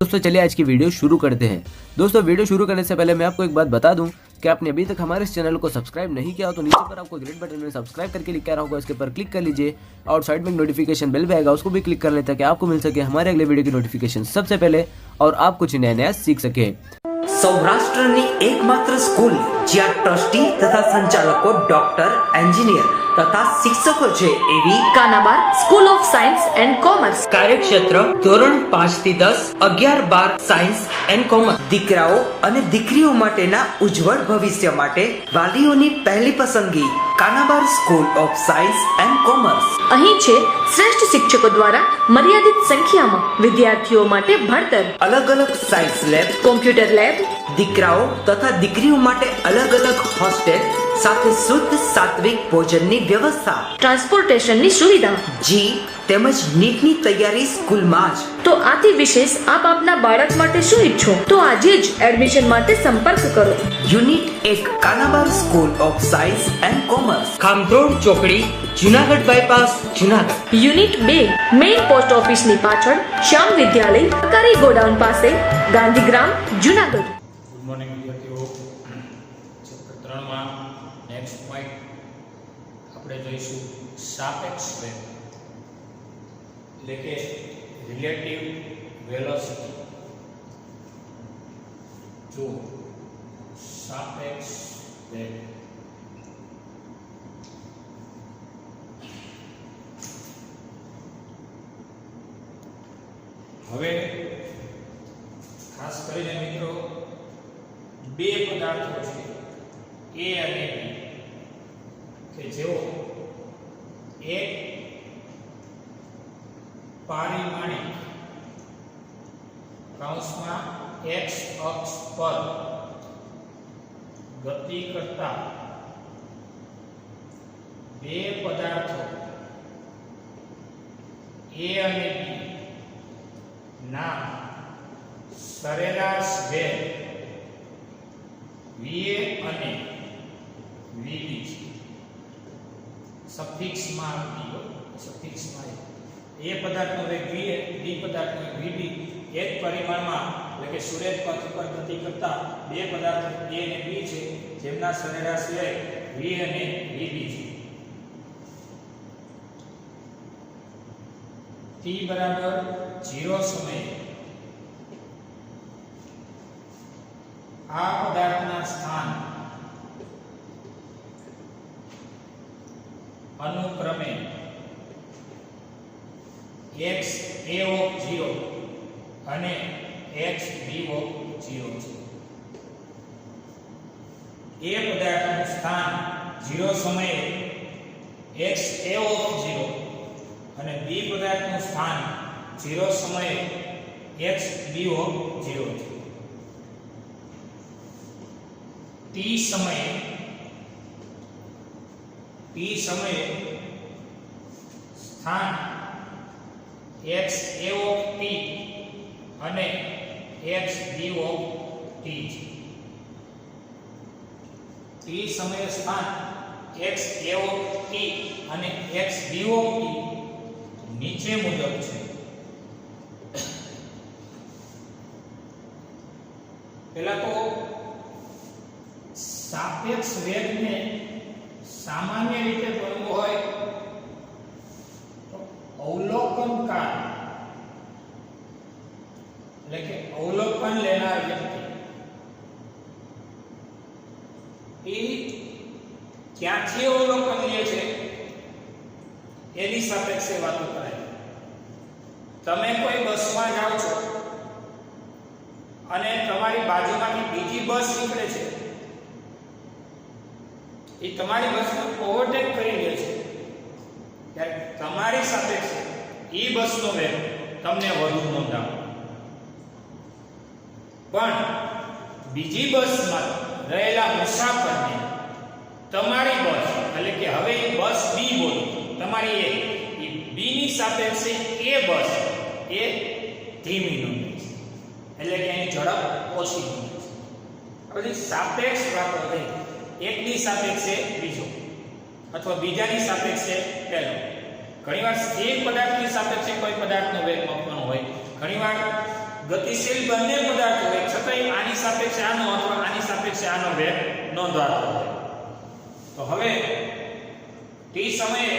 दोस्तों चलिए आज की वीडियो शुरू करते हैं। दोस्तों वीडियो शुरू करने से पहले मैं आपको एक बात बता दूं कि आपने अभी तक हमारे इस चैनल को सब्सक्राइब नहीं किया हो तो नीचे पर आपको ग्रीन बटन में सब्सक्राइब करके लिखा रहा होगा, इसके ऊपर क्लिक कर लीजिए और साइड में नोटिफिकेशन बेल भी आएगा, उसको भी क्लिक कर लें ताकि आपको मिल सके हमारे अगले वीडियो की नोटिफिकेशन सबसे पहले और आप कुछ नया नया सीख सके। સૌરાષ્ટ્રની એકમાત્ર સ્કૂલ જ્યાં ટ્રસ્ટી તથા સંચાલકો ડોક્ટર, એન્જિનિયર તથા શિક્ષકો છે એવી Kanabar school of science and commerce કાર્યક્ષેત્ર ધોરણ 5 થી 10, 11, 12 સાયન્સ એન્ડ કોમર્સ। દીકરાઓ અને દીકરીઓ માટેના ઉજ્જવળ ભવિષ્ય માટે વાલીઓની પહેલી પસંદગી Kanabar school of science and commerce. અહીં છે શ્રેષ્ઠ શિક્ષકો દ્વારા મર્યાદિત સંખ્યામાં વિદ્યાર્થીઓ માટે ભણતર, અલગ અલગ સાયન્સ લેબ, કોમ્પ્યુટર લેબ, દીકરાઓ તથા દીકરીઓ માટે અલગ અલગ હોસ્ટેલ સાથે શુદ્ધ સાત્વિક ભોજનની વ્યવસ્થા, ટ્રાન્સપોર્ટેશનની સુવિધા, જી તેમજ નીટની તૈયારી સ્કૂલમાં જ। તો આથી વિશેષ આપ આપના બાળક માટે શું ઈચ્છો તો આજે જ એડમિશન માટે સંપર્ક કરો। Unit 1 Kanabar school of science and commerce, Khamrod ચોકડી, Junagadh bypass, Junagadh. Unit 2 main post ઓફિસની પાછળ શ્યામ વિદ્યાલય, સરકારી ગોડાઉન પાસે, ગાંધીગ્રામ, જુનાગઢ। ગુડ મોર્નિંગ વિદ્યાર્થીઓ। ચેપ્ટર 3 માં નેક્સ્ટ પોઈન્ટ આપણે જોઈશું સાપેક્ષ વેગ એટલે કે રિલેટિવ વેલોસિટી। જો સાપેક્ષ વેગ હવે ખાસ કરીને મિત્રો બે પદાર્થો છે A અને B કે જેઓ એક પારિમાણિક કૌંસમાં x અક્ષ પર ગતિ કરતા બે પદાર્થો A અને B ના સરેરાશ વેગ VA અને VB છે। સફિક્સમાં A પદાર્થનો વેગ VA, B પદાર્થનો વેગ VB એક પરિમાણમાં એટલે કે સુરેખ પથ ઉપર ગતિ કરતા બે પદાર્થો A અને B છે જેમના સરેરાશ વેગ V અને VB છે। t બરાબર 0 સમયે આ પદાર્થના સ્થાન અનુક્રમે x a of 0 અને x b of 0 છે। a પદાર્થનું સ્થાન 0 સમયે x a of 0 અને b પદાર્થનું સ્થાન 0 સમયે x b of 0 છે। t સમયે સ્થાન x a of t અને x b of t છે। t સમયે સ્થાન x a of t અને x b of t નીચે મુજબ છે। પહેલા તો સાપેક્ષ વેગને સામાન્ય રીતે ગણવું હોય તો અવલોકનકાર એટલે કે અવલોકન લેનાર વ્યક્તિ એ ક્યાંથી અવલોકન લે છે એની સાપેક્ષે વાતો કરાય। તમે કોઈ બસમાં જાઓ છો અને તમારી બાજુમાંથી બીજી બસ નીકળે છે, એ તમારી બસને ઓવરટેક કરી લે છે ત્યારે તમારી સાપેક્ષે એ બસનો વેગ તમને વધુ નોંધાવો, પણ બીજી બસમાં રહેલા મુસાફરને તમારી બસ એટલે કે હવે બસ બી બોલો તમારી એ બી ની સાપેક્ષે એ બસ એ ધીમી નોંધે છે એટલે કે એની ઝડપ ઓછી નોંધે છે। હવે સાપેક્ષ વાતો થઈ, એકની સાપેક્ષે બીજો અથવા બીજાની સાપેક્ષે પહેલો। ઘણીવાર એક પદાર્થની સાપેક્ષે કોઈ પદાર્થનો વેગ માપવાનો હોય, ઘણીવાર ગતિશીલ બંને પદાર્થો હોય છતાંય આની સાપેક્ષે આનો અથવા આની સાપેક્ષે આનો વેગ નોંધાતો હોય. તો હવે t સમયે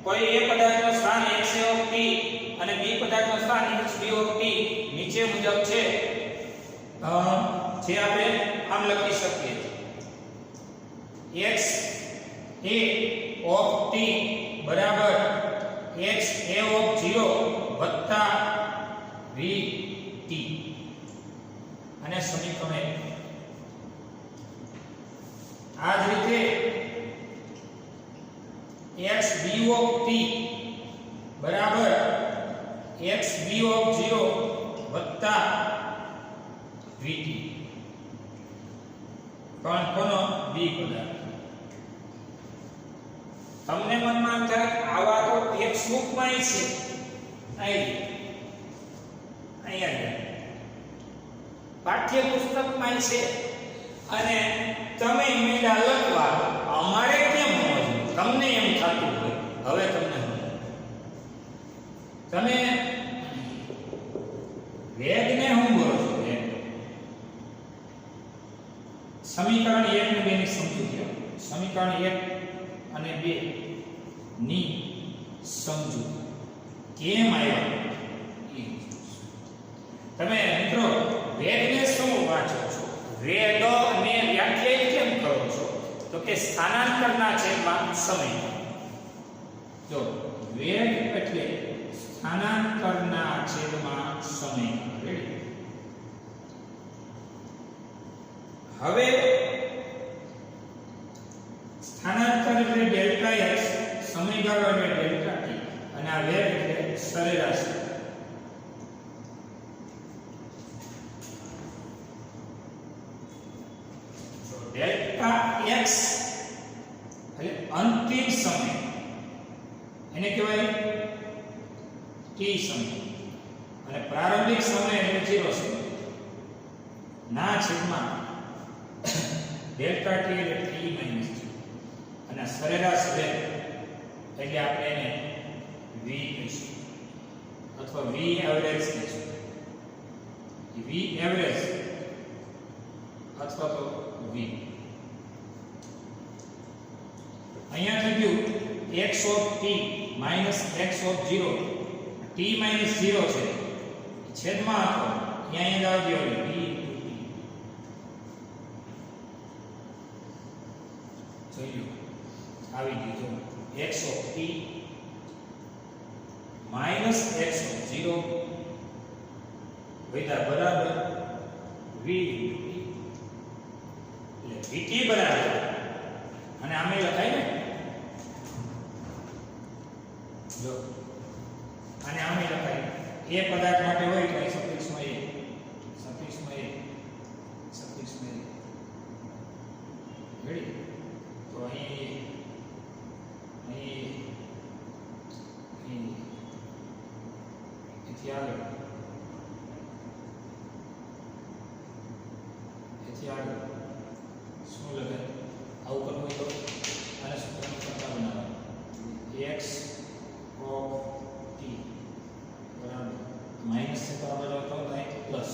કોઈ એ પદાર્થનું સ્થાન x of t અને b પદાર્થનું સ્થાન x b of t નીચે મુજબ છે, જે આપણે આમ લખી શકીએ છીએ. x a of t બરાબર x a of 0 વત્તા v t અને સમીકરણ 1. આ જ રીતે x b of t બરાબર x b of 0 વત્તા v t કોનો b પદાર્થ. તમને મનમાં થાય આવા તો ટેક્સ્ટ બુકમાં છે, અહીંયા પાઠ્યપુસ્તકમાં છે અને તમે મેળા લખવા અમારે કેમ સમજવું? તમને એમ થતું હોય. હવે તમને તમે વેગને શું બોલો છો? સમીકરણ 1 અને 2 ની સમજૂતી. સમીકરણ 1 અને 2 ની સમજૂતી કેમ આવ્યા? તમે મિત્રો વેગને શું વાંચો છો? વેગને વ્યાખ્યાયિત કેમ કરો છો? તો કે સ્થાનાંતરના છેદમાં સમય. જો વેગ એટલે સ્થાનાંતરના છેદમાં સમય. રેડી? હવે સ્થાનાંતર એટલે ડેલ્ટા x, સમયગાળો એટલે ડેલ્ટા t અને આ વેગ એટલે સરેરાશ. ડેલ્ટા x એટલે અંતિમ સમય, એને કહેવાય t સમય, અને પ્રારંભિક સમય એટલે 0 સમય ના છેદમાં ડેલ્ટા t એટલે t માઈનસ t અને સરેરાશ વેગ એટલે આપણે એને v કહીશું અથવા v એવરેજ કહીશું. v એવરેજ અથવા તો v અહીંયા થઈ ગયું x of t minus x of 0. t minus 0 છે છેદમાં હતો, અહીંયા આવી ગયો t જોઈ આવી ગયું. x of t minus x of 0 વૈધા બરાબર v એટલે vt બરાબર, અને આમે લખાય ને જો અને આમે લખાય એ પદાર્થ માટે હોય તો સફિક્સમાં a, સફિક્સમાં a, સફિક્સમાં a. રેડી? તો અહીં એથી આગળ શું લખાય? આવું કરવું હોય તો આને સૂત્ર કરતા બનાવવાનું. x of t બરાબર માઈનસ છે તો આ બાજુ તો થાય પ્લસ,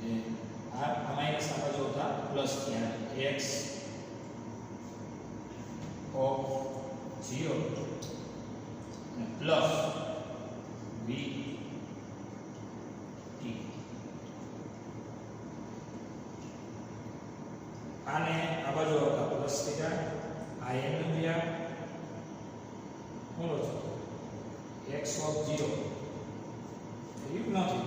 જે આ માઈનસ આ બાજુ હતા પ્લસ થયા. x of 0 અને પ્લસ v t. આને આ બાજુ હતા પ્લસ થયા, આ n ગયા બોલો છો x of 0 એવું નથી.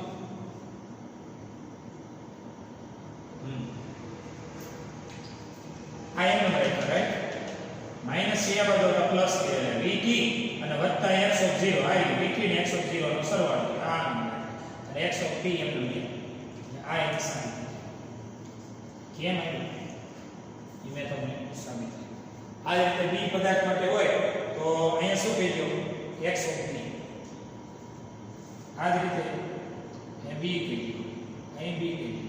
આ n number right, minus a બાજુ હતા પ્લસ થયા vt અને વત્તા x of 0 આ vt ને x of 0 નો સરવાળો આ અને x of t એમ લઈએ. આ એક સાબિત કેમ આવ્યું એ મેં તમને સાબિત કર્યું. આ રીતે b પદાર્થ માટે હોય તો અહીંયા શું કહી દો? x of t. આ જ રીતે b કહી દો, અહીં b કહી દો,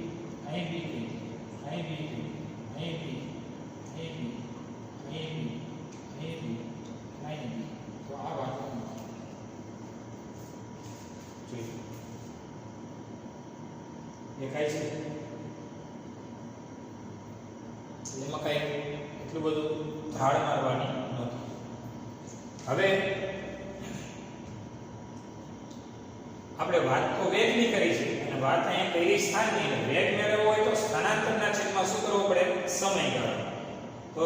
અહીં b કહી દો, અહીં b કહી દો, અહીં b, અહીં b, અહીં b, અહીં b, અહીં b. તો આ વાત જોઈએ દેખાય છે? એમાં કઈ એટલું બધું ધાડ મારવાની નથી. હવે આપણે વાત તો વેગની કરી છે અને વાત અહીંયા કઈ સ્થાનની. વેગ મેળવવો હોય તો સ્થાનાંતરના છેદમાં શું કરવો પડે? સમયગાળો. તો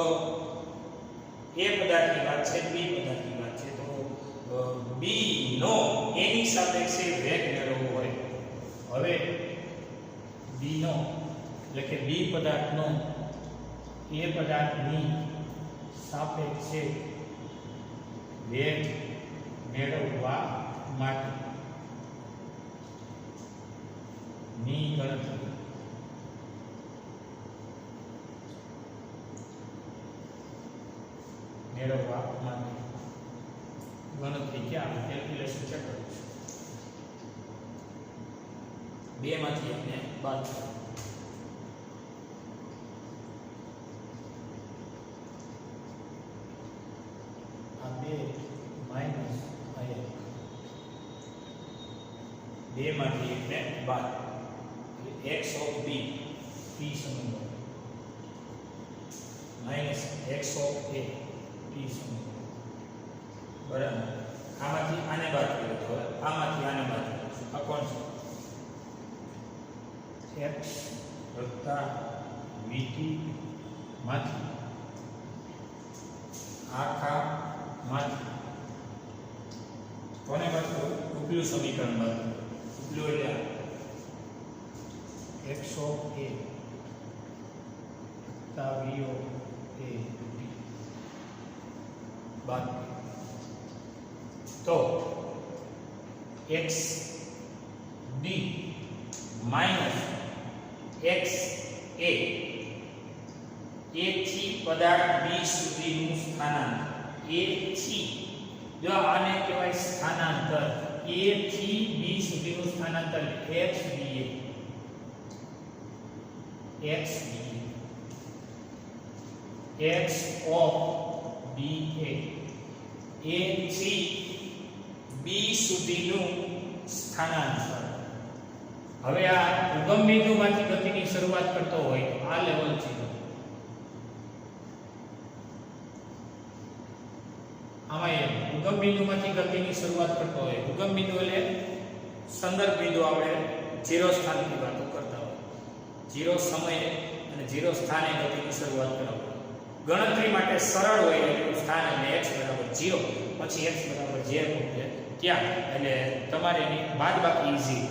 એ પદાર્થની વાત છે, બી પદાર્થની વાત છે. તો બી નો એની સાપેક્ષે વેગ મેળવવો હોય, હવે બી નો એટલે કે બી પદાર્થનો એ પદાર્થની સાપેક્ષે વેગ મેળવવા માટે ની ગણતરી મેળવવા માટે ગણતરી ક્યાં કેલ્ક્યુલેશન ચેક કરું છું. બે માંથી આપણે બાદ કરો. આ બે માઇનસ આ એક, બે માંથી એકને બાદ x of b p સમજો minus x of a p સમજો બરાબર. આમાંથી આને બાદ કર્યો તો આમાંથી આને બાદ કર્યો. આ કોણ છે? x વત્તા vt માંથી આખા માંથી કોને બાદ કર્યું? ઉપલું સમીકરણ બાદ કર્યું. ઉપલું એટલે x of a વત્તા v of a બાદ તો x d minus x a થી પદાર્થ b સુધીનું સ્થાનાંતર. a થી જો આને કહેવાય સ્થાનાંતર, a થી b સુધીનું સ્થાનાંતર x dA x of dA a થી b સુધીનું સ્થાનાંતર. હવે આ ઉગમ બિંદુમાંથી ગતિની શરૂઆત કરતો હોય તો આ લેવલ છે. આમાં એ ઉગમ બિંદુમાંથી ગતિની શરૂઆત કરતો હોય. ઉગમ બિંદુ એટલે સંદર્ભ બિંદુ. આપણે 0 સ્થાનની વાતો કરતા હોય, 0 સમયે અને 0 સ્થાને ગતિની શરૂઆત કરાવો. ગણતરી માટે સરળ હોય એટલે સ્થાન એટલે x બરાબર 0, પછી x બરાબર જે મૂકે ત્યાં, એટલે તમારે એની બાદબાકી ઈઝી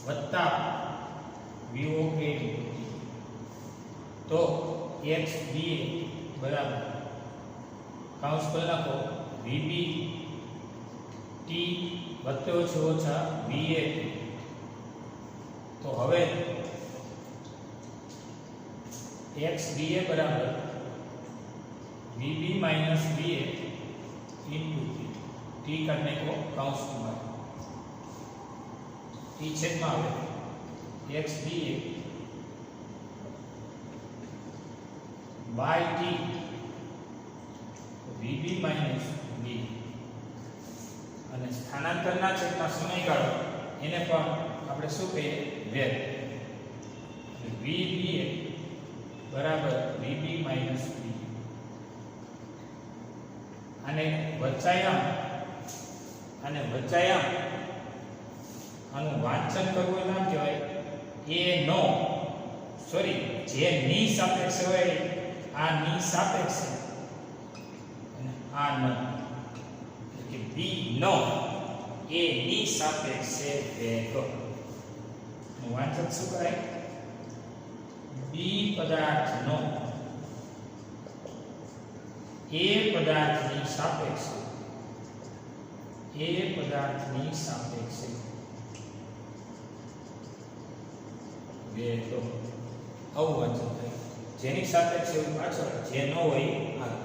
વત્તા v of a તો x dA બરાબર કાઉન્સ કરી નાખો vb t વત્તે ઓછું ઓછા va. તો હવે x dA બરાબર vb minus va into t करने को काउंस में t छेद में आवे x dA by t vb minus v અને સ્થાનાંતરના છેદમાં સમયગાળો એને પણ આપણે શું કહીએ? વેગ. vba બરાબર vb માઇનસ v અને વચ્ચાયામ આનું વાંચન કરવું નામ કહેવાય એ નો સોરી જે ની સાપેક્ષે હોય આ ની સાપેક્ષે અને આ ન એટલે કે બી નો એ ની સાપેક્ષે વેગ નું વાંચન શું કરાય? બી પદાર્થનો એ પદાર્થની સાપેક્ષે વેગ આવું વાંચન થાય. જેની સાપેક્ષે એવું પાછળ, જે ન હોય આ.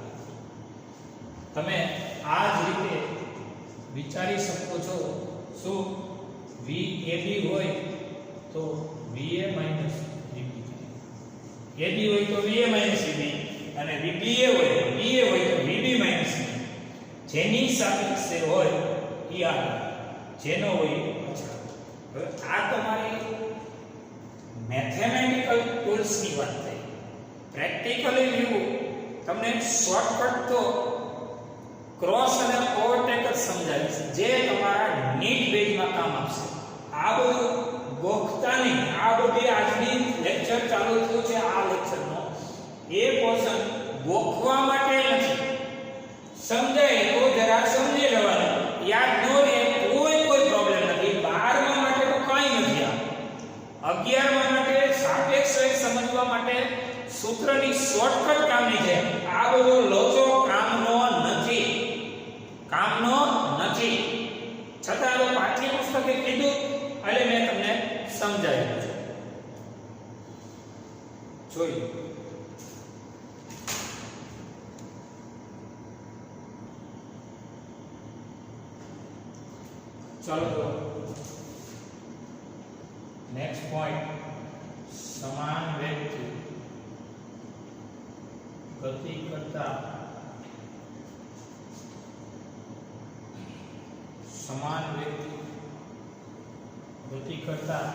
તમે આ જ રીતે વિચારી શકો છો. શું VAB હોય તો VA માઇનસ VB, AB હોય તો VA માઇનસ VB અને VBA હોય તો BA હોય તો VB માઇનસ VB. જેની સાપેક્ષે હોય એ આ, જેનો હોય પાછળ. હવે આ તમારી મેથેમેટિકલ ટૂલ્સની વાત થઈ. પ્રેક્ટિકલી વ્યૂ તમને શોર્ટકટ તો ક્રોસ અને ઓવરટેક જ સમજાવીશ, જે તમારા નીટ બેઝમાં કામ આપશે. આ બધું ગોખતા નહીં. આ બધી આજની લેક્ચર ચાલુ થયું છે, આ લેક્ચરનો એ પોર્શન ગોખવા માટે નથી. સમજાય તો જરા સમજી લેવાનું, યાદ ન રહે કોઈ પ્રોબ્લેમ નથી. 12મા માટે તો કાંઈ નથી. આ 11મા માટે સાપેક્ષ સમજવા માટે સૂત્રની શોર્ટકટ કામની છે. આ બધો લોચો કામનો નથી. છતાં આ પાઠ્યપુસ્તકે કીધું એટલે મેં તમને સમજાવ્યું છે. જોઈ ચાલો તો નેક્સ્ટ પોઈન્ટ, સમાન વેગથી ગતિ કરતા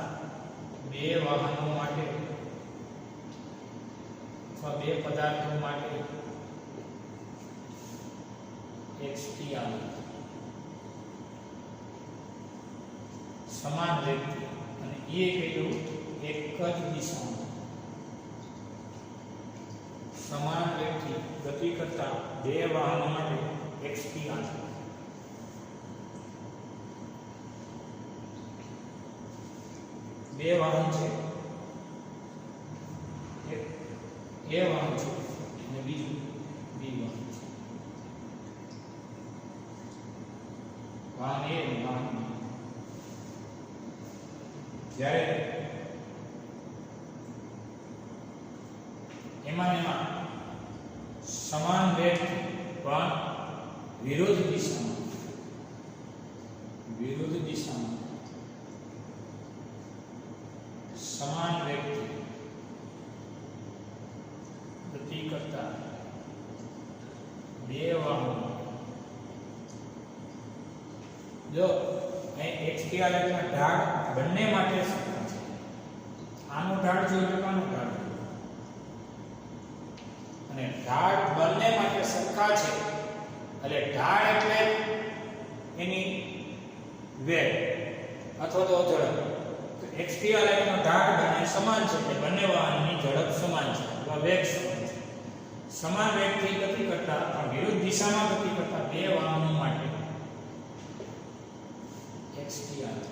બે વાહનો માટે અથવા બે પદાર્થો માટે xt આવે. સમાન વેગથી અને એ કેટલું એક જ દિશામાં સમાન વેગથી ગતિ કરતા બે વાહનો માટે xt આવે. બે વાહન છે, એક એ વાહન છે અને બીજું બી વાહન છે. વાહન એ અને વાહન બી. જ્યારે એમાં સમાન વેગ પણ વિરુદ્ધ દિશામાં સમાન વેગથી ગતિ કરતા બે વાહનો. જો અહીં xt આલેખના ઢાળ બંને માટે સરખા છે. આનો ઢાળ જોઈએ તો આનો ઢાળ જોઈએ, અને ઢાળ બંને માટે સરખા છે એટલે ઢાળ એટલે એની વેગ અથવા તો ઝડપ. xt આલેખનો ઢાળ બંને સમાન છે એટલે બંને વાહનની ઝડપ સમાન છે અથવા વેગ સમાન છે. સમાન વેગથી ગતિ કરતા અથવા વિરુદ્ધ દિશામાં ગતિ કરતા બે વાહનો માટે xt આલેખ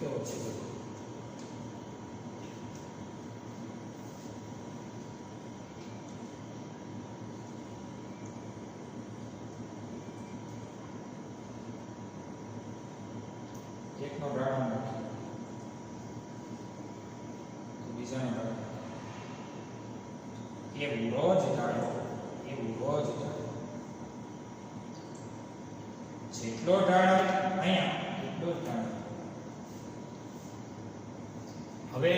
કેવો છે? એકનો ઢાળ નાખી તો બીજાનો ઢાળ એવું રોજ ઢાળો. જેટલો ઢાળ અહીંયા એટલો જ ઢાળ. હવે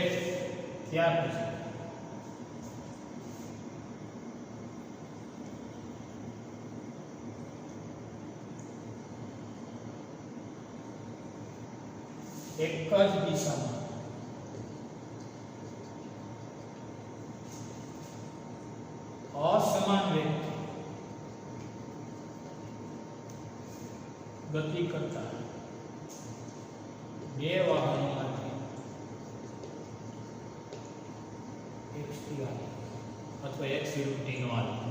ત્યાર પછી એક જ દિશામાં અસમાન વેગથી ગતિ કરતા બે વાહનોમાંથી xt આલેખ અથવા x વિરુદ્ધ t નો આલેખ.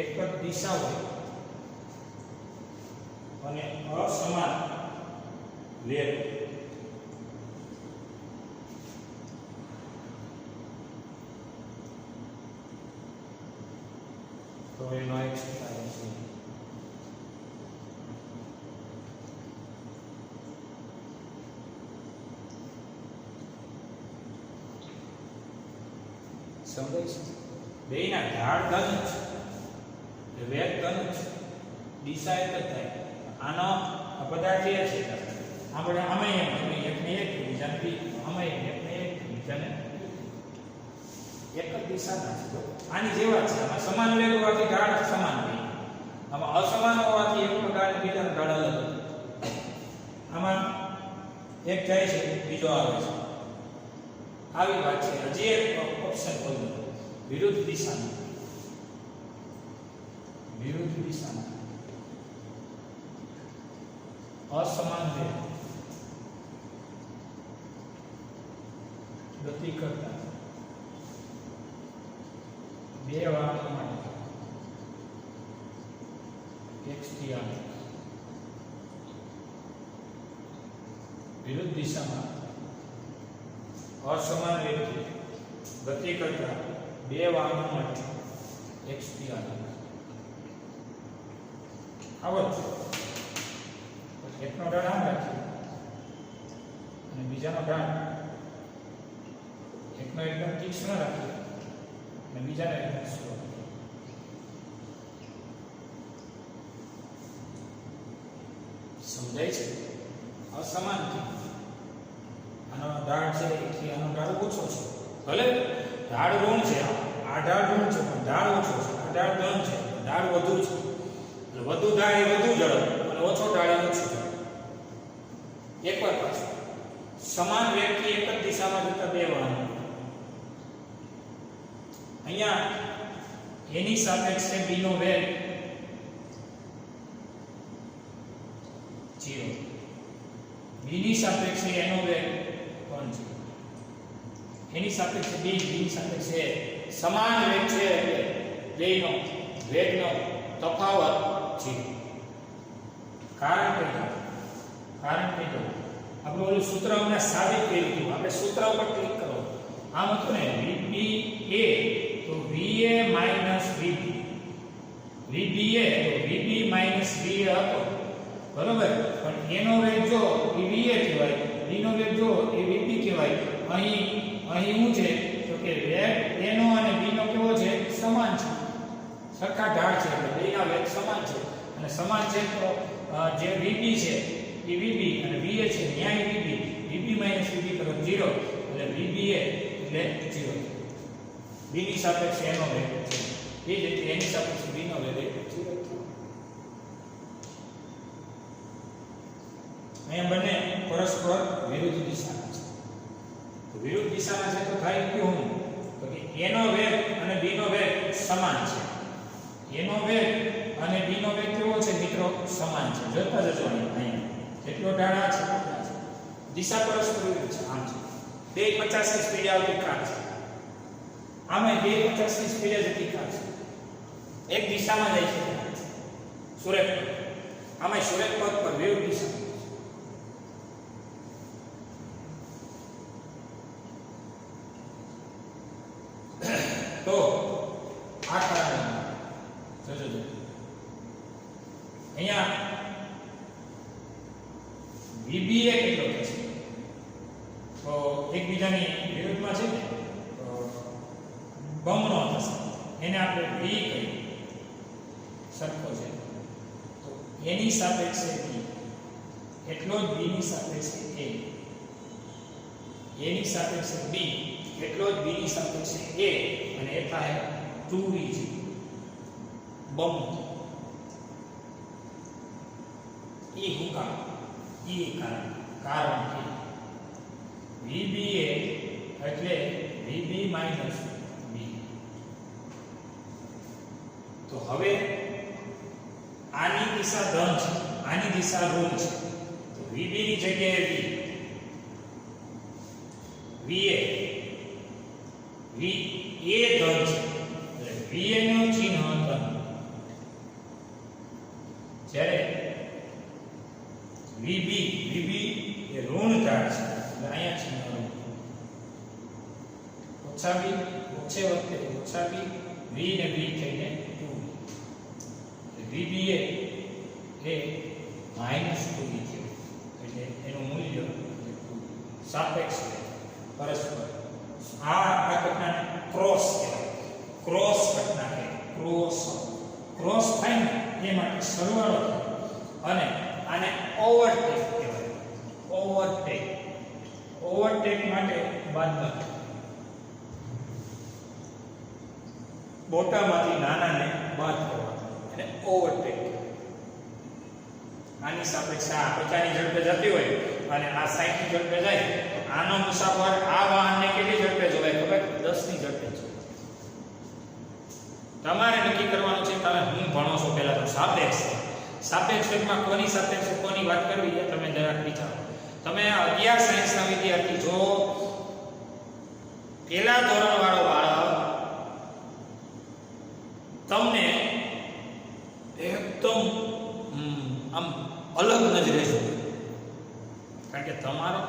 એક જ દિશા હોય અને અસમાન વેગ તો એનો x આલેખ છે. સમજાય છે? બેયના ઢાળ ધન છે, વેગ ધન છે, દિશા એક જ થાય. આનો પદાર્થ એ છે આપણે આમે એકને એક બીજાને બી આમે એકને એક બીજાને એક જ દિશાના છે. આની જેવા છે. આમાં સમાન વેગ હોવાથી ઢાળ સમાન હોય. આમાં અસમાન હોવાથી એકનો ઢાળ અને બીજાનો ઢાળ અલગ. આમાં એક જાય છે બીજો આવે છે. આવી વાત છે. હજી એક ઓપ્શન ખોલો. વિરુદ્ધ દિશામાં અસમાન વેગ ગતિ કરતા બે વાહનો માટે x થી આગળ વિરુદ્ધ દિશામાં અસમાન વેગથી ગતિ કરતા બે વાહનો માટે x થી આગળ આવત એકનો ઢાળ આમ રાખીએ અને બીજાનો ઢાળ એકનો એકદમ તીક્ષ્ણ રાખીએ અને બીજાને એકદમ સ્લો. સમજાય છે? અસમાન આનો ઢાળ છે એટલે આનો ઢાળ ઓછો છે. ભલે ઢાળ ઋણ છે, આ ઢાળ ઋણ છે પણ ઢાળ ઓછો છે. આ ઢાળ ધન છે, ઢાળ વધુ છે. એટલે વધુ ઢાળ એ વધુ ઝડપ અને ઓછો ઢાળ એ ઓછું ઝડપ. એકવાર પાછું સમાન વેગથી એક જ દિશામાં જતા બે વાહનો, અહીંયા એની સાપેક્ષે b નો વેગ 0, b ની સાપેક્ષે a નો વેગ 1 છે. એની સાપેક્ષે b, b ની સાપેક્ષે સમાન વેગ છે એટલે બેયનો વેગનો તફાવત 0. કારણ કે આપણે ઓલું સૂત્ર અમને સાબિત કર્યું હતું. આપણે સૂત્ર ઉપર ક્લિક કરો. આમ હતું ને VBA તો VA માઈનસ VB, VBA તો VB માઈનસ VA હતો, બરોબર. પણ એનો વેગ જો એ VA કહેવાય, B નો વેગ જો એ VB કહેવાય. અહીં શું છે તો કે વેગ એનો અને B નો કેવો છે? સમાન છે, સરખા ઢાળ છે એટલે બેના વેગ સમાન છે. અને સમાન છે તો જે VB છે એ VB અને VA છે ન્યાય VB માઈનસ VB કરો 0 એટલે VBA એટલે 0. B ની સાપેક્ષે એનો વેગ છે, એ જ રીતે એની સાપેક્ષે B નો વેગ 0. અહીંયા બંને પરસ્પર વિરુદ્ધ દિશામાં છે. તો વિરુદ્ધ દિશામાં છે તો થાય કેવું? તો કે એનો વેગ અને B નો વેગ સમાન છે. એનો વેગ અને b નો વેગ કેવો છે મિત્રો? સમાન છે. જોતા જજો અહીંયા કેટલો ઢાળ છે, દિશા પરસ્પર વિરુદ્ધ છે. આમ છે 250 ની સ્પીડે આવતી કાર છે, આમાં 250 ની સ્પીડે જતી કાર છે, એક દિશામાં જાય છે સુરેખ પથ. આમાં સુરેખ પથ પર વિરુદ્ધ દિશા. તો આ કારણે જોજો અહીંયા VBA કેટલો થશે? તો એકબીજાની વિરુદ્ધમાં છે ને તો બમણો થશે. એને આપણે V કહીએ, સરખો છે. તો એની સાપેક્ષે B એટલો જ B ની સાપેક્ષે A, એની સાપેક્ષે B એટલો જ B ની સાપેક્ષે A, અને એ થાય 2V છે, બમણો. એ હુકા કારણ કે VBA એટલે VB માઈનસ B. તો હવે આની દિશા ધન છે, આની દિશા ઋણ છે. તો VB ની જગ્યાએ VA ધન છે એટલે VA નું ચિહ્ન ધન. જ્યારે VB એ ઋણ ઢાળ છે એટલે અહીંયા ચિહ્ન ઓછા B, ઓછે વખતે ઓછા B, V ને B થઈને 2 VBA એ માઈનસ 2B થયું એટલે એનું મૂલ્ય સાપેક્ષ પરસ્પર. આ ઘટનાને ક્રોસ કહેવાય, ક્રોસ ઘટના કહેવાય. ક્રોસ થાય ને એ માટે સરવાળો થાય અને આને ઓવરટેક કહેવાય. ઓવરટેક માટે બાદબાકી, મોટામાંથી નાનાને બાદ કરવાનો. એને ઓવરટેક. આની સાપેક્ષે આ 50 ની ઝડપે જતી હોય અને આ 60 ની ઝડપે જાય તો આનો મુસાફર આ વાહનને કેટલી ઝડપે જોવાય ખબર? 10 ની ઝડપે જોવાય. તમારે નક્કી કરવાનું છે. તમે હું ભણો છો પહેલા તો સાપેક્ષ. સાપેક્ષ વેગમાં કોની સાપેક્ષે કોની વાત કરવી એ તમે જરાક વિચારો. તમે 11 સાયન્સના વિદ્યાર્થી જો પહેલા ધોરણ વાળો બાળક તમને એકદમ આમ અલગ નજરે જોવે, કારણ કે તમારો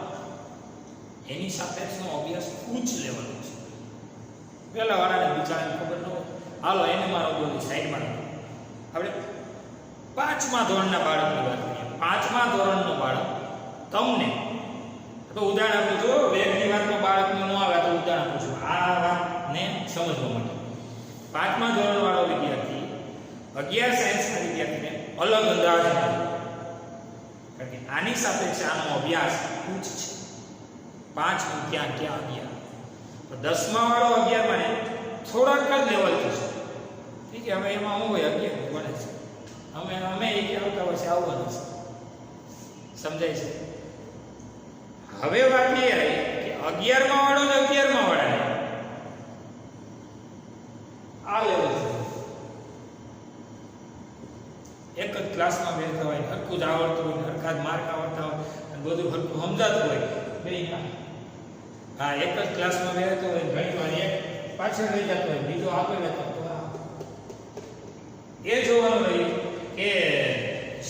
એની સાપેક્ષનો અભ્યાસ ઉચ્ચ લેવલનો છે. પહેલા વાળાને બિચારાને ખબર ન હોય, હાલો એને મારો બોલી સાઈડમાં. આપણે 5મા ધોરણના બાળકની વાત કરીએ. 5મા ધોરણનો બાળક તમને તો ઉદાહરણ આપું છું, વેગની વાતમાં બાળકને ન આવે તો ઉદાહરણ આપું છું આ વાતને સમજવા માટે. 5મા ધોરણ વાળો વિદ્યાર્થી 11 સાયન્સના વિદ્યાર્થીને અલગ અંદાજ મળે, કારણ કે આની સાપેક્ષે આનો અભ્યાસ ઉચ્ચ છે. 5 ક્યાં 11, તો 10મા વાળો 11માં ને થોડાક જ લેવલથી છે. ઠીક છે, હવે એમાં હું હોય 11 ભણે છે, અમે એક આવતા વર્ષે આવવાનું છે, સમજાય છે? હવે વાત એ રહી કે 11મા વાળો ને 11મા વાળાને આ લેવલ છે. એક જ ક્લાસમાં બેઠા હોય, હરખું જ આવડતું હોય, હરખા જ માર્ક આવડતા હોય અને બધું હરખું સમજાતું હોય બે. હા, એક જ ક્લાસમાં બેઠતો હોય, ઘણી વાર એક પાછળ રહી જતો હોય, બીજો આગળ રહેતો હોય. એ જોવાનું રહ્યું કે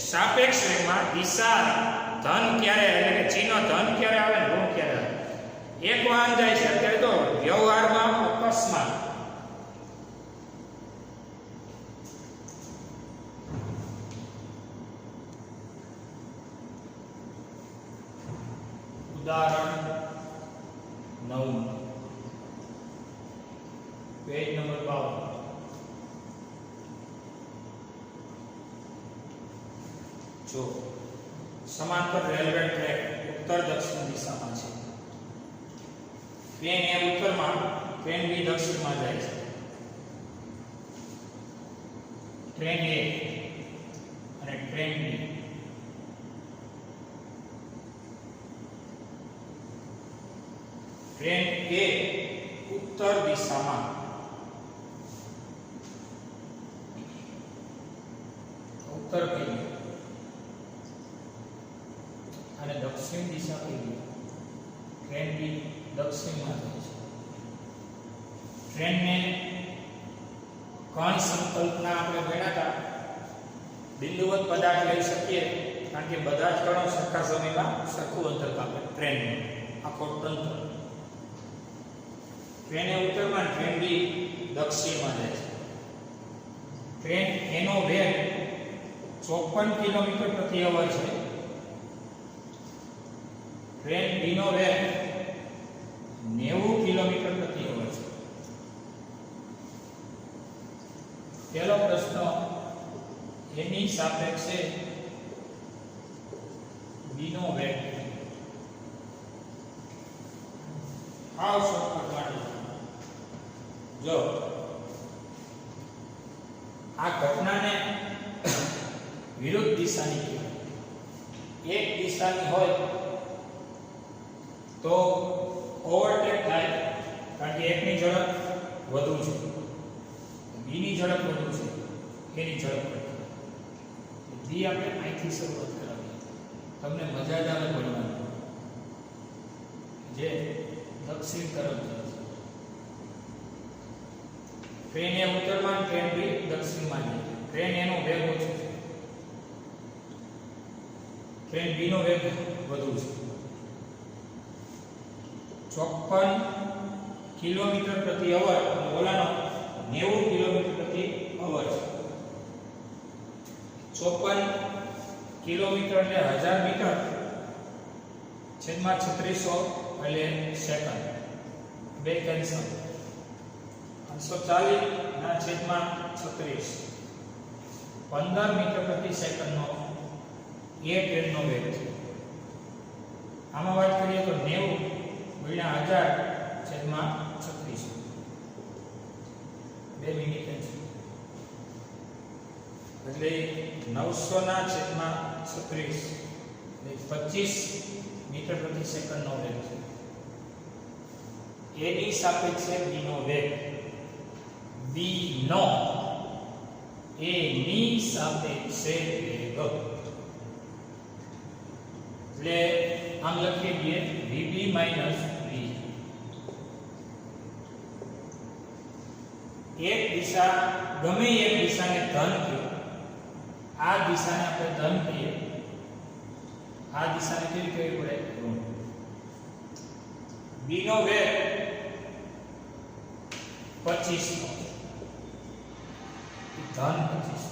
સાપેક્ષ વેગમાં દિશા ધન ક્યારે, એટલે કે ચિહ્ન ધન ક્યારે આવે ને ઋણ ક્યારે આવે. એક વાહન જાય છે અત્યારે તો વ્યવહારમાં અકસ્માત, ઉદાહરણ 9 પેજ નંબર 52. જો સમાંતર રેલવે ટ્રેક ઉત્તર દક્ષિણ દિશામાં છે. ટ્રેન એ ઉત્તરમાં, ટ્રેન બી દક્ષિણમાં જાય છે. ટ્રેન એ અને ટ્રેન બી ટ્રેન એ ઉત્તર દિશામાં ઉત્તર કઈ અને દક્ષિણ દિશા કઈ, ટ્રેન બી દક્ષિણમાં જાય છે. ટ્રેનને કણ સંકલ્પના આપણે ભણ્યા હતા, બિંદુવત પદાર્થ લઈ શકીએ, કારણ કે બધા જ કણો સરખા સમયમાં સરખું અંતર કાપે. ટ્રેન આખો તંત્ર, ટ્રેન એ ઉત્તરમાં, ટ્રેન બી દક્ષિણમાં જાય છે. ટ્રેન એનો વેગ 54 કિલોમીટર પ્રતિ અવર છે. ટ્રેન બી નો વેગ 90 કિલોમીટર પ્રતિ અવર છે. પહેલો પ્રશ્ન, એની સાપેક્ષે બી નો વેગ હાવ શોર્ટકટ માટે જો આ ઘટનાને વિરુદ્ધ દિશાની કહેવાય. એક દિશાની હોય તો ઓવરટેક થાય, કારણ કે એકની ઝડપ વધુ છે, બીની ઝડપ વધુ છે, એની ઝડપ વધુ. બી આપણે અહીંથી શરૂઆત કરાવીએ, તમને મજા જ આવે ભણવાની. જે દક્ષિણ તરફ જાય છે. ટ્રેન એ ઉત્તરમાં, ટ્રેન બી દક્ષિણમાં જાય છે. ટ્રેન એનો વેગ ઓછો છે, ટ્રેન બી નો વેગ વધુ છે. 54 કિલોમીટર પ્રતિ અવર અને ઓલાનો 90 કિલોમીટર પ્રતિ અવર છે. 54 કિલોમીટર એટલે 1000 મીટર છેદમાં 3600 એટલે સેકન્ડ, બે કેન્સલ. 540 ના છેદમાં 36, 15 મીટર પ્રતિ સેકન્ડનો એ ટ્રેનનો વેગ છે. આમાં વાત કરીએ તો 90 ગુણ્યા 1000 છેદમાં 36, 2 મિનિટ છે. એટલે 900/36 25 મીટર પ્રતિ સેકન્ડનો વેગ છે. એની સાપેક્ષે બીનો વેગ, બીનો એની સાપેક્ષે વેગ, એટલે આમ લખીએ દઈએ vb માઈનસ v. એક દિશા, ગમે એક દિશાને ધન કહો, આ દિશાને આપણે ધન કહીએ, આ દિશાને કેવી કહેવી પડે? ઋણ. b નો વેગ 25 નો, ધન 25.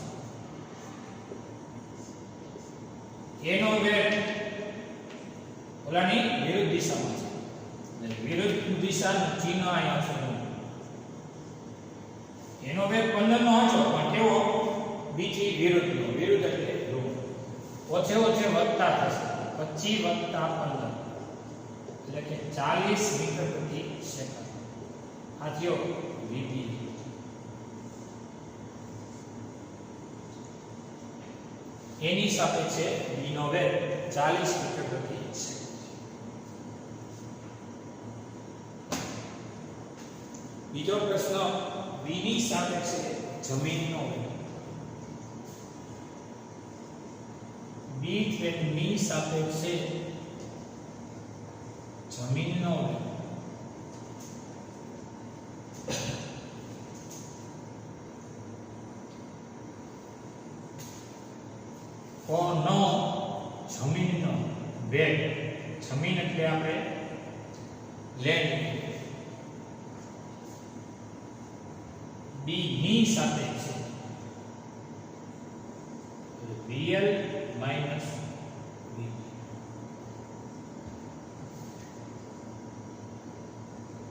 એનો વેગ ઓલાની વિરુદ્ધ દિશામાં છે, એટલે વિરુદ્ધ દિશાનું ચિહ્ન અહીં આવશે. એનો વેગ 15 નો હતો, પણ કેવો? બીજી વિરુદ્ધનો, વિરુદ્ધ એટલે ઋણ. ઓછે ઓછે વધતા થશે, 25 + 15 એટલે કે 40 મીટર પ્રતિ સેકન્ડ. આ થયો vb. એની સાપેક્ષે v નો વેગ 40 મીટર પ્રતિ સેકન્ડ. બીજો પ્રશ્ન, v ની સાપેક્ષે જમીનનો વેગ. b ટ્રેનની સાપેક્ષે જમીનનો વેગ. કોનો? જમીનનો વેગ. જમીન એટલે આપણે લેન્ડ. b ની સાપેક્ષે vl માઈનસ v.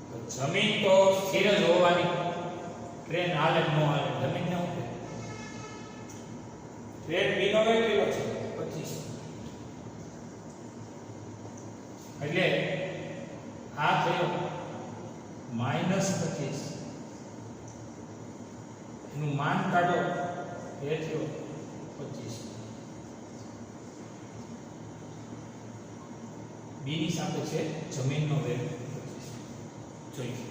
તો જમીન તો સ્થિર જ હોવાની, ટ્રેન હાલે ન હાલે, જમીન ને ઉઠે. ટ્રેન b નો વેગ કેટલો છે? 25. એટલે આ થયો -25. એનું માન કાઢો, એ થયો 25. b ની સાપેક્ષે જમીનનો વેગ 25. જોઈએ.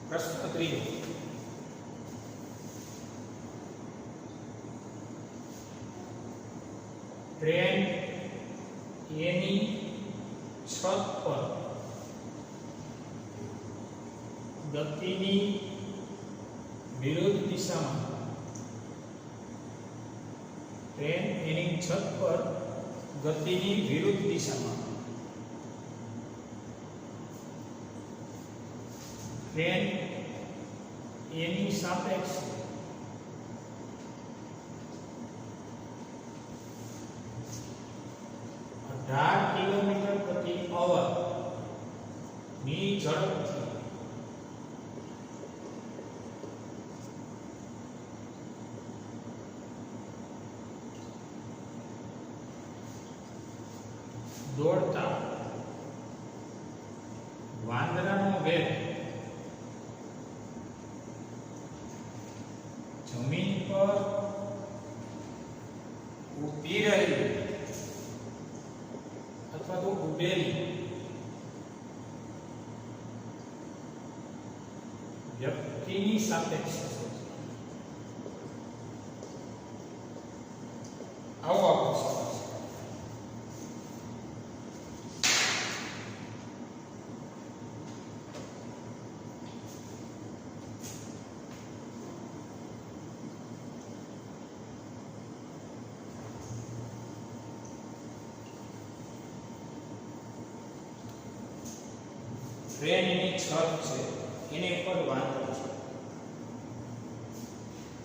પ્રશ્ન 3. ટ્રેન એની છત પર ગતિની વિરુદ્ધ દિશામાં, ટ્રેન એની છત પર ગતિની વિરુદ્ધ દિશામાં, ટ્રેન એની સાપેક્ષે 18 કિલોમીટર પ્રતિ અવર ની ઝડપથી દોડતા વાંદરાનો વેગ જમીન પર ઊભી રહેલી અથવા તો ઉભેલી વ્યક્તિની સાપેક્ષે. આવો આપો ટ્રેન એની છત છે, એની ઉપર વાંદરો છે.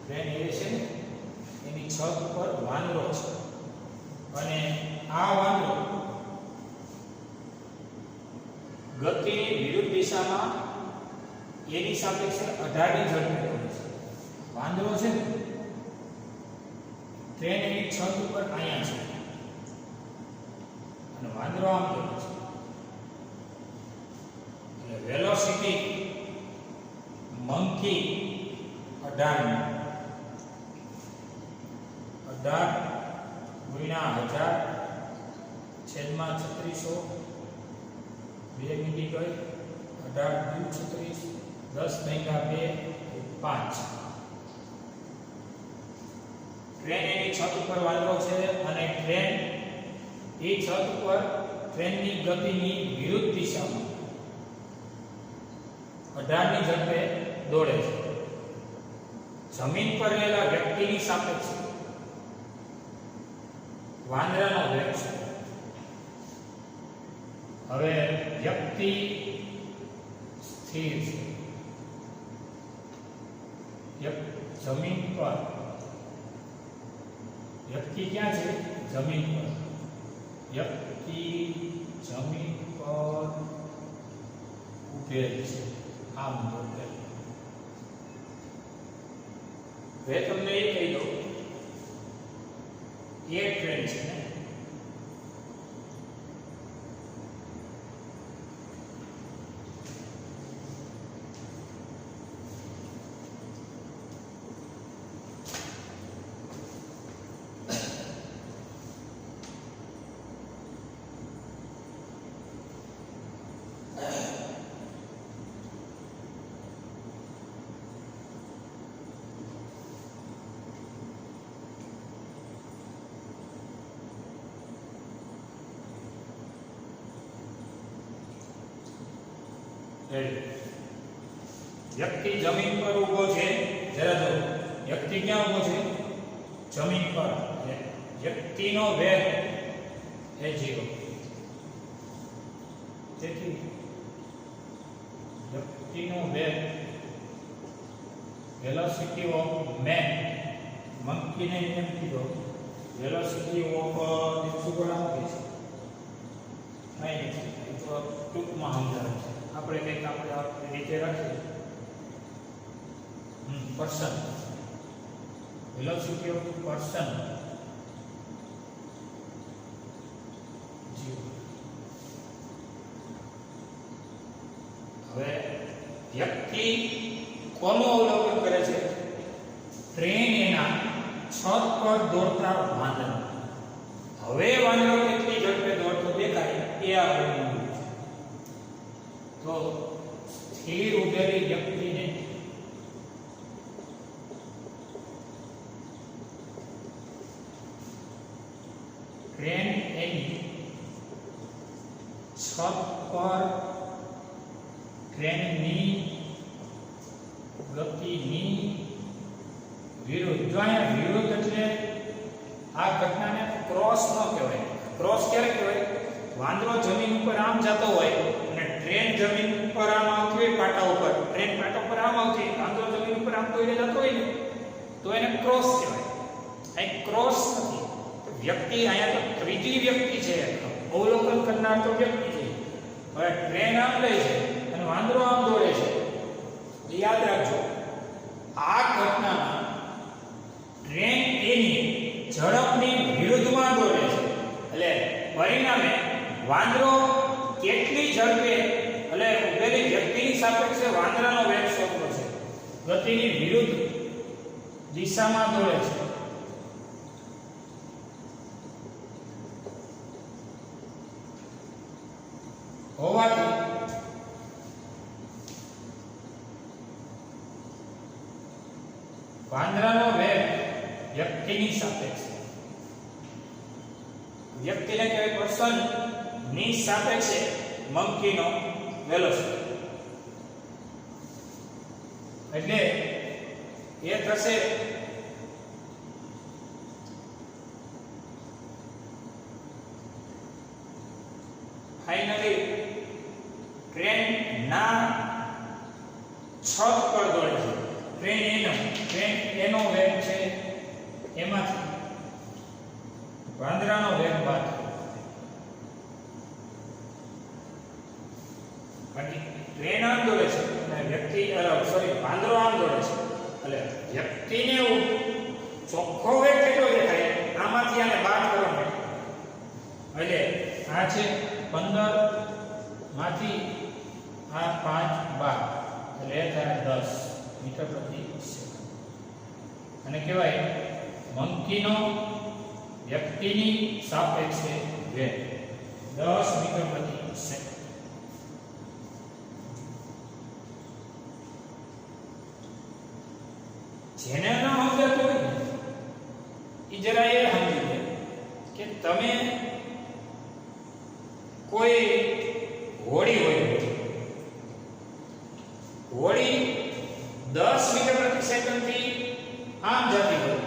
ટ્રેન એ છે ને એની છત ઉપર વાંદરો છે, અને આ વાંદરો ગતિની વિરુદ્ધ દિશામાં એની સાપેક્ષે 18 ની ઝડપે દોડે છે. વાંદરો છે ને ટ્રેન એની છત ઉપર અહીંયા છે, અને વાંદરો આમ દોડે છે. એટલે વેલોસિટી મંકી 18 ગુણ્યા 1000 છેદમાં 3600 2 મિનિટ ગઈ 18 દુ 36 10 ભાગ્યા 2 5. ટ્રેન એની છત ઉપર વાંદરો છે અને ટ્રેન એ છત ઉપર ટ્રેનની ગતિની વિરુદ્ધ દિશામાં 18 ની ઝડપે દોડે છે. જમીન પર રહેલા વ્યક્તિની સાપેક્ષે વાંદરાનો વેગ છે. હવે વ્યક્તિ સ્થિર છે. જમીન પર વ્યક્તિ ક્યાં છે? જમીન પર. વ્યક્તિ જમીન પર ઉભેલ છે. આમ ઉભેલ. હવે તમને એ કહી દઉં, એ ટ્રેન છે ને, વ્યક્તિ જમીન પર ઊભો છે. જરા જો વ્યક્તિ ક્યાં ઊભો છે? જમીન પર. વ્યક્તિનો વેગ એ 0. તેથી વ્યક્તિનો વેગ વેલોસિટી ઓફ મેન મંકીને એમ કીધો વેલોસિટી ઓફ શું ગણાવે છે? નહીં તો ટૂંકમાં સમજાવે છે. આપણે કંઈક આપણે નીચે રાખીએ person, velocity of person 0. હવે વ્યક્તિ કોનું અવલોકન કરે છે? ટ્રેન એના છત પર દોડતા વાંદરા. હવે વાંદરો કેટલી ઝડપે દોડતો દેખાય એ આપણે જોયું છે. તો સ્થિર ઉભેલી વ્યક્તિને ટ્રેન એની છત પર ટ્રેનની ગતિની વિરુદ્ધ. જો અહીંયા વિરુદ્ધ એટલે આ ઘટનાને ક્રોસ ન કહેવાય. ક્રોસ ક્યારે કહેવાય? વાંદરો જમીન ઉપર આમ જતો હોય અને ટ્રેન જમીન ઉપર આમ આવતી હોય પાટા ઉપર, ટ્રેન પાટા ઉપર આમ આવતી હોય, વાંદરો જમીન ઉપર આમ દોડીને જતો હોય ને તો એને ક્રોસ કહેવાય. અહીં ક્રોસ નથી. વ્યક્તિ અહીંયા તો ત્રીજી વ્યક્તિ છે, અવલોકન કરનાર તો વ્યક્તિ છે. હવે ટ્રેન આમ લે છે અને વાંદરો આમ દોડે છે. યાદ રાખજો, આ ઘટનામાં ટ્રેન એની ઝડપની વિરુદ્ધમાં દોડે છે. એટલે પરિણામે વાંદરો કેટલી ઝડપે એટલે ઉભેલી વ્યક્તિની સાપેક્ષે વાંદરાનો વેગ શોધવો છે. ગતિની વિરુદ્ધ દિશામાં દોડે છે. હોવાથી વાંદરાનો વેગ વ્યક્તિની સાપેક્ષે, વ્યક્તિને કહેવાય પર્સન ની સાપેક્ષે મંકીનો વેલોસિટી. એટલે એ થશે ફાઇનલી ટ્રેન ના છત પર દોડે છે. ટ્રેન એનો વેગ છે, એમાંથી વાંદરાનો વેગ બાદ બાકી ટ્રેન આમ દોડે છે અને વ્યક્તિ વાંદરો આમ દોડે છે. એટલે વ્યક્તિને ચોખ્ખો વેગ કેટલો દેખાય આમાંથી આને બાદ કરવા માટે. એટલે આ છે 15 માંથી આ 5 12 એટલે થાય 10 મીટર પ્રતિ સેકન્ડ અને કહેવાય મંકીનો વ્યક્તિની સાપેક્ષે વેગ 10 મીટર પ્રતિ સેકન્ડ. જેને ન સમજાતું હોય ને એ જરા એ સમજી લે કે તમે કોઈ હોડી હોય, હોડી 10 મીટર પ્રતિ સેકન્ડ થી આમ જતી હોય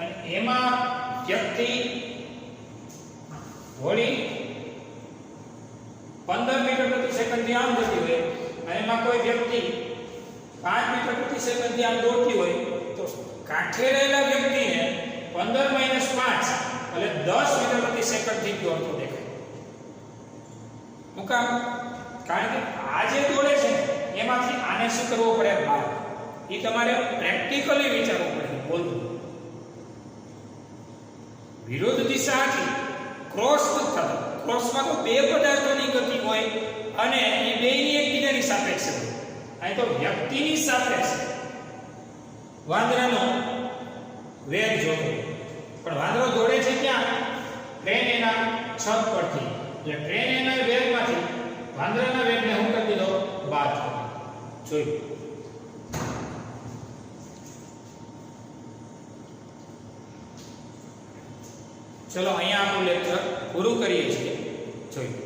અને એમાં વ્યક્તિ હોડી 15 મીટર પ્રતિ સેકન્ડ થી આમ જતી હોય અને એમાં કોઈ વ્યક્તિ 5 મીટર પ્રતિ સેકન્ડ થી આમ દોડતી હોય તો કાંઠે રહેલા વ્યક્તિને 15 - 5 એટલે 10 મીટર પ્રતિ સેકન્ડ થી દોડતો દેખાય. મુકામ કારણ કે આ જે દોડે છે એમાંથી આને શું કરવો પડે? બાદ. એ તમારે પ્રેક્ટિકલી વિચારવું પડે. બોલવું વિરુદ્ધ દિશાથી ક્રોસ નથી થતો. ક્રોસમાં તો બે પદાર્થોની ગતિ હોય અને એ બેયની એકબીજાની સાપેક્ષે હોય. અહીં તો વ્યક્તિની સાપેક્ષે વાંદરાનો વેગ જોતો, પણ વાંદરો દોડે છે ક્યાં? ટ્રેન એના છત પરથી. એટલે ટ્રેન એના વેગમાંથી વાંદરાના વેગને હું કરી દીધો બાદ કરી. જોયું? ચલો અહીંયા આપણું લેક્ચર પૂરું કરીએ છીએ. જોયું?